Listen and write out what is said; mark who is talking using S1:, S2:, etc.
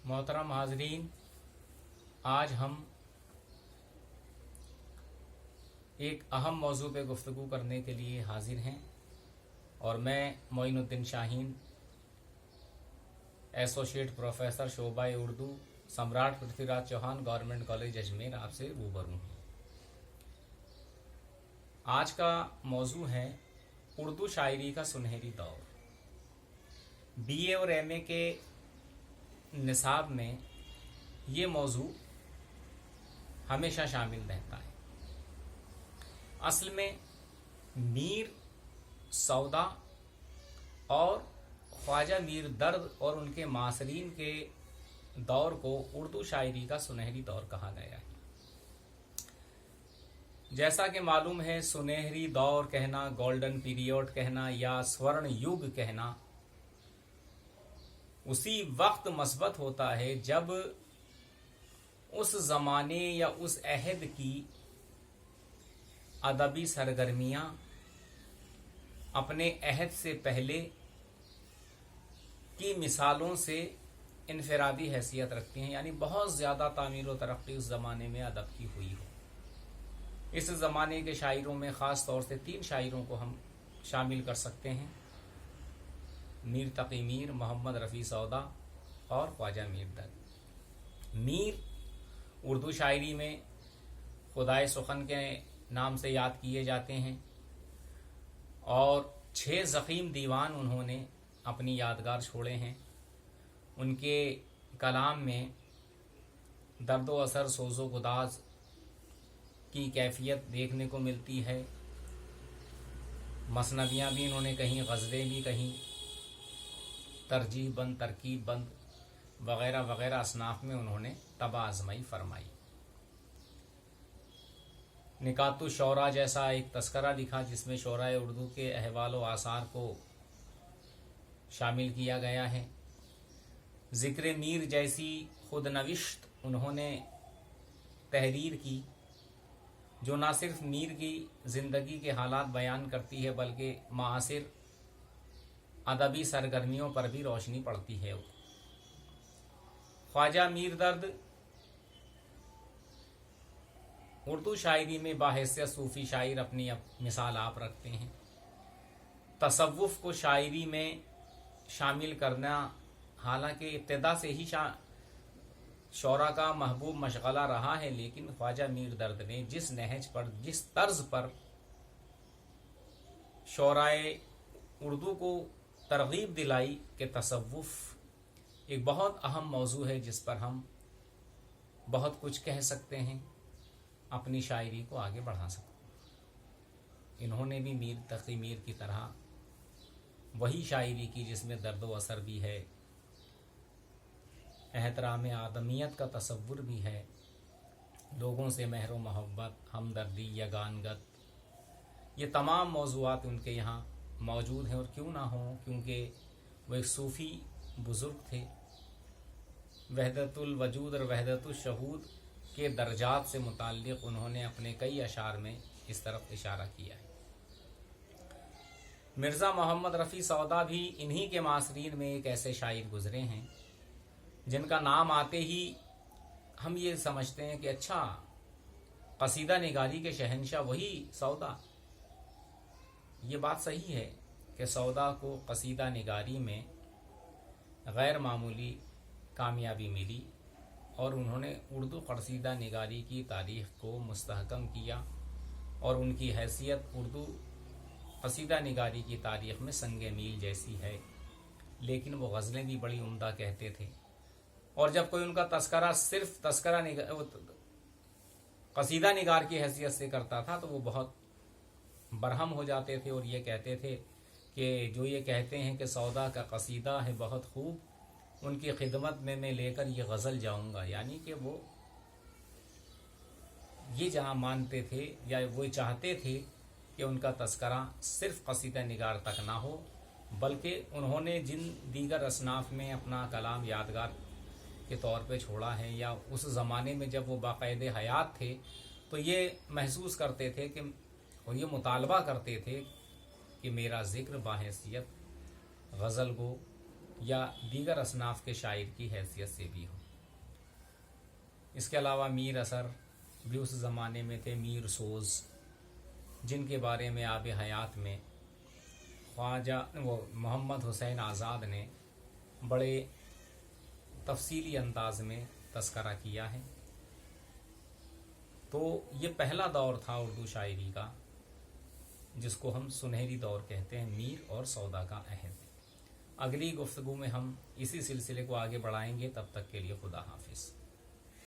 S1: मोहतरम हाजरीन, आज हम एक अहम मौजू पे गुफ्तगू करने के लिए हाजिर हैं और मैं मोइनुद्दीन शाहीन, एसोसिएट प्रोफेसर शोबा उर्दू, सम्राट पृथ्वीराज चौहान गवर्नमेंट कॉलेज अजमेर आपसे रूबरू हूँ। आज का मौजू है उर्दू शायरी का सुनहरी दौर। बीए और एमए के निसाब में ये मौजू हमेशा शामिल रहता है। असल में मीर सौदा और ख्वाजा मीर दर्द और उनके मासरीन के दौर को उर्दू शायरी का सुनहरी दौर कहा गया है। जैसा कि मालूम है, सुनहरी दौर कहना, गोल्डन पीरियड कहना या स्वर्ण युग कहना उसी वक्त मस्बत होता है जब उस जमाने या उस अहद की अदबी सरगर्मियां अपने अहद से पहले की मिसालों से इनफरादी हैसियत रखती हैं, यानी बहुत ज़्यादा तामीर व तरक्की उस ज़माने में अदब की हुई हो। इस ज़माने के शायरों में ख़ास तौर से 3 शायरों को हम शामिल कर सकते हैं: मीर तकी मीर, मोहम्मद रफ़ी सौदा और ख्वाजा मीर दर्द। मीर उर्दू शायरी में खुदाए सुखन के नाम से याद किए जाते हैं और 6 ज़ख़ीम दीवान उन्होंने अपनी यादगार छोड़े हैं। उनके कलाम में दर्द व असर, सोज़ो गुदाज की कैफियत देखने को मिलती है। मसनवियाँ भी इन्होंने कहीं, गज़लें भी कहीं, तरजीह बंद, तरकीब बंद वग़ैरह वग़ैरह असनाफ में उन्होंने तबा आज़माई फरमाई। निकातु शौरा जैसा एक तस्करा लिखा जिसमें शौरा उर्दू के अहवाल व आसार को शामिल किया गया है। ज़िक्र मीर जैसी खुद नविश्त उन्होंने तहरीर की जो ना सिर्फ मीर की ज़िंदगी के हालात बयान करती है बल्कि मासिर अदबी सरगर्मियों पर भी रोशनी पड़ती है। ख्वाजा मीर दर्द उर्दू शायरी में बाहैसियत सूफ़ी शायर अपनी मिसाल आप रखते हैं। तसव्वुफ़ को शायरी में शामिल करना हालांकि इब्तिदा से ही शौरा का महबूब मशगला रहा है, लेकिन ख्वाजा मीर दर्द ने जिस नहज पर, जिस तर्ज पर शौराए उर्दू को तरगीब दिलाई कि तसव्वुफ़ एक बहुत अहम मौजू है जिस पर हम बहुत कुछ कह सकते हैं, अपनी शायरी को आगे बढ़ा सकते हैं। इन्होंने भी मीर तकी मीर की तरह वही शायरी की जिसमें दर्द व असर भी है, एहतराम आदमियत का तसव्वुर भी है, लोगों से मेहर व मोहब्बत, हमदर्दी, यगानगत, ये तमाम मौज़ूआत उनके यहाँ मौजूद हैं। और क्यों ना हो, क्योंकि वो एक सूफ़ी बुज़ुर्ग थे। वहदतुल वजूद और वहदतुल शहूद के दर्जात से मुताल्लिक़ उन्होंने अपने कई अशार में इस तरफ इशारा किया है। मिर्ज़ा मोहम्मद रफ़ी सौदा भी इन्हीं के मासरीन में एक ऐसे शायर गुज़रे हैं जिनका नाम आते ही हम ये समझते हैं कि अच्छा, कसीदा निगारी के शहंशाह वही सौदा। ये बात सही है कि सौदा को कसीदा निगारी में गैर मामूली कामयाबी मिली और उन्होंने उर्दू कसीदा निगारी की तारीख़ को मुस्तहकम किया और उनकी हैसियत उर्दू कसीदा निगारी की तारीख़ में संगे मील जैसी है। लेकिन वो गज़लें भी बड़ी उम्दा कहते थे और जब कोई उनका तस्करा सिर्फ कसीदा निगार की हैसियत से करता था तो वो बहुत बरहम हो जाते थे और ये कहते थे कि जो ये कहते हैं कि सौदा का कसीदा है बहुत खूब, उनकी खिदमत में मैं लेकर ये गज़ल जाऊंगा। यानी कि वो ये जहाँ मानते थे या वो चाहते थे कि उनका तस्करा सिर्फ कसीदा निगार तक ना हो, बल्कि उन्होंने जिन दीगर असनाफ में अपना कलाम यादगार के तौर पे छोड़ा है या उस ज़माने में जब वो बाकायदे हयात थे तो ये महसूस करते थे कि और ये मुतालबा करते थे कि मेरा ज़िक्र बाहैसियत गज़ल गो یا دیگر اصناف کے شاعر کی حیثیت سے بھی ہو۔ اس کے علاوہ میر اثر بھی اس زمانے میں تھے، میر سوز، جن کے بارے میں آب حیات میں خواجہ محمد حسین آزاد نے بڑے تفصیلی انداز میں تذکرہ کیا ہے۔ تو یہ پہلا دور تھا اردو شاعری کا، جس کو ہم سنہری دور کہتے ہیں، میر اور سودا کا عہد۔ اگلی گفتگو میں ہم اسی سلسلے کو آگے بڑھائیں گے، تب تک کے لیے خدا حافظ۔